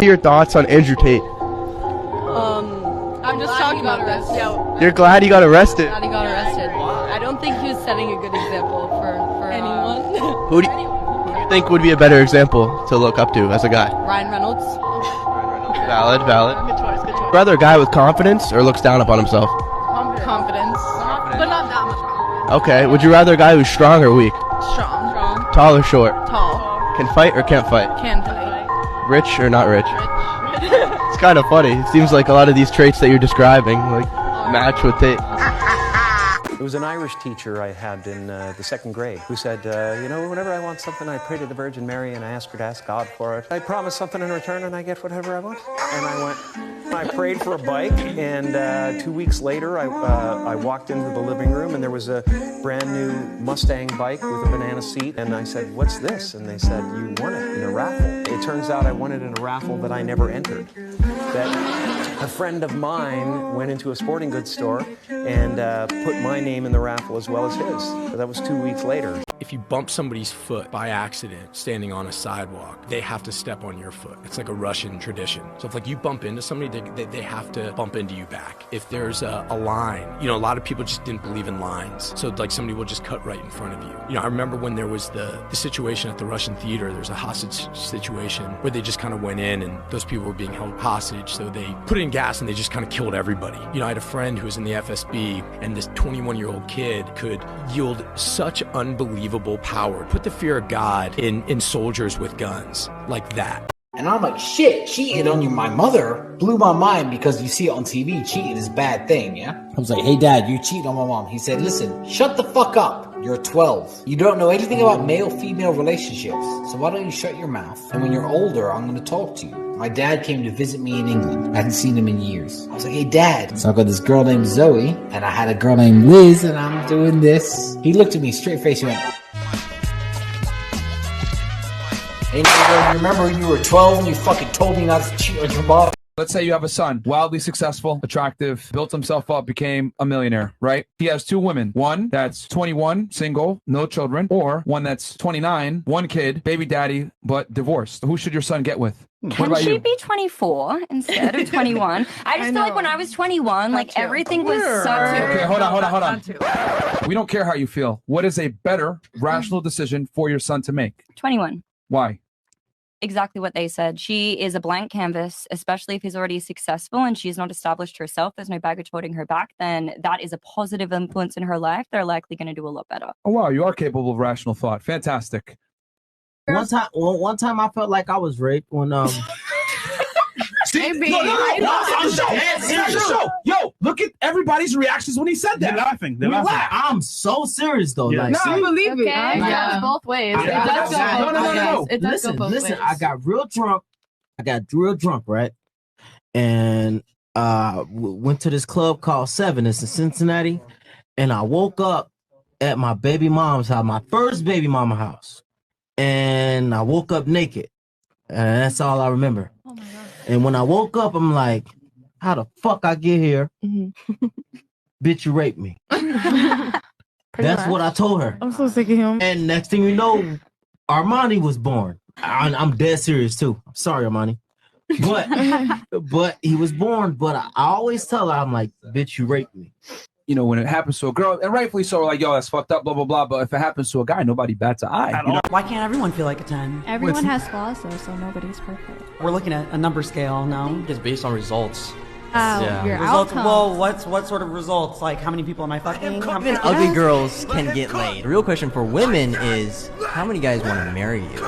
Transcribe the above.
your thoughts on Andrew Tate? I'm just talking about this. Yeah. You're glad he got arrested? Glad he got arrested. I don't think he was setting a good example for anyone. Who do you think would be a better example to look up to as a guy? Ryan Reynolds. Valid. Good choice. Rather a guy with confidence or looks down upon himself? Confidence. But not that much confidence. Okay. Would you rather a guy who's strong or weak? Strong. Tall or short? Tall. Can fight or can't fight? Can fight. Rich or not rich? It's kind of funny. It seems like a lot of these traits that you're describing match with Tate. It was an Irish teacher I had in the second grade who said, whenever I want something, I pray to the Virgin Mary and I ask her to ask God for it. I promise something in return and I get whatever I want. And I prayed for a bike, and 2 weeks later, I walked into the living room and there was a brand new Mustang bike with a banana seat. And I said, "What's this?" And they said, "You won it in a raffle." It turns out I won it in a raffle that I never entered. That a friend of mine went into a sporting goods store and put my name in the raffle as well as his. So that was 2 weeks later. If you bump somebody's foot by accident standing on a sidewalk, they have to step on your foot. It's like a Russian tradition. So if you bump into somebody, they have to bump into you back. If there's a line, a lot of people just didn't believe in lines. So somebody will just cut right in front of you. I remember when there was the situation at the Russian theater, there's a hostage situation where they just kind of went in and those people were being held hostage. So they put in gas and they just kind of killed everybody. I had a friend who was in the FSB, and this 21-year-old kid could yield such unbelievable power, put the fear of God in soldiers with guns like that. And I'm like, shit, cheating on you. My mother blew my mind because you see it on TV. Cheating is a bad thing, yeah? I was like, hey, Dad, you cheated on my mom. He said, listen, shut the fuck up. You're 12. You don't know anything about male-female relationships. So why don't you shut your mouth? And when you're older, I'm going to talk to you. My dad came to visit me in England. I hadn't seen him in years. I was like, hey, Dad. So I got this girl named Zoe, and I had a girl named Liz, and I'm doing this. He looked at me straight face and went, hey, nigga, remember when you were 12 and you fucking told me not to cheat on your mom? Let's say you have a son, wildly successful, attractive, built himself up, became a millionaire, right? He has two women. One that's 21, single, no children, or one that's 29, one kid, baby daddy, but divorced. Who should your son get with? Can she be 24 instead of 21? I just feel like when I was 21, everything was so... Okay, hold on. We don't care how you feel. What is a better, rational decision for your son to make? 21. Why? Exactly what they said. She is a blank canvas, especially if he's already successful and she's not established herself. There's no baggage holding her back. Then that is a positive influence in her life. They're likely going to do a lot better. Oh, wow. You are capable of rational thought. Fantastic. One time I felt like I was raped when See? No. Yo, look at everybody's reactions when he said that. They're laughing. I'm so serious though. Yeah. Like, I believe it. Yeah. It goes both ways. It does go both ways. It does go both ways. Listen, I got real drunk, right? And went to this club called Seven. It's in Cincinnati. And I woke up at my baby mom's house, my first baby mama house. And I woke up naked. And that's all I remember. Oh my God. And when I woke up, I'm like, how the fuck I get here? Mm-hmm. Bitch, you raped me. That's what I told her. I'm so sick of him. And next thing you know, Armani was born. I'm dead serious too. Sorry, Armani. But he was born. But I always tell her, I'm like, bitch, you raped me. When it happens to a girl, and rightfully so, like, yo, that's fucked up, blah, blah, blah. But if it happens to a guy, nobody bats an eye. Why can't everyone feel like a 10? Everyone has flaws, though, so nobody's perfect. We're looking at a number scale now. It's based on results. Your Results. outcome. Well, what sort of results? Like, how many people am I fucking? Even ugly girls can get laid. The real question for women is, how many guys want to marry you?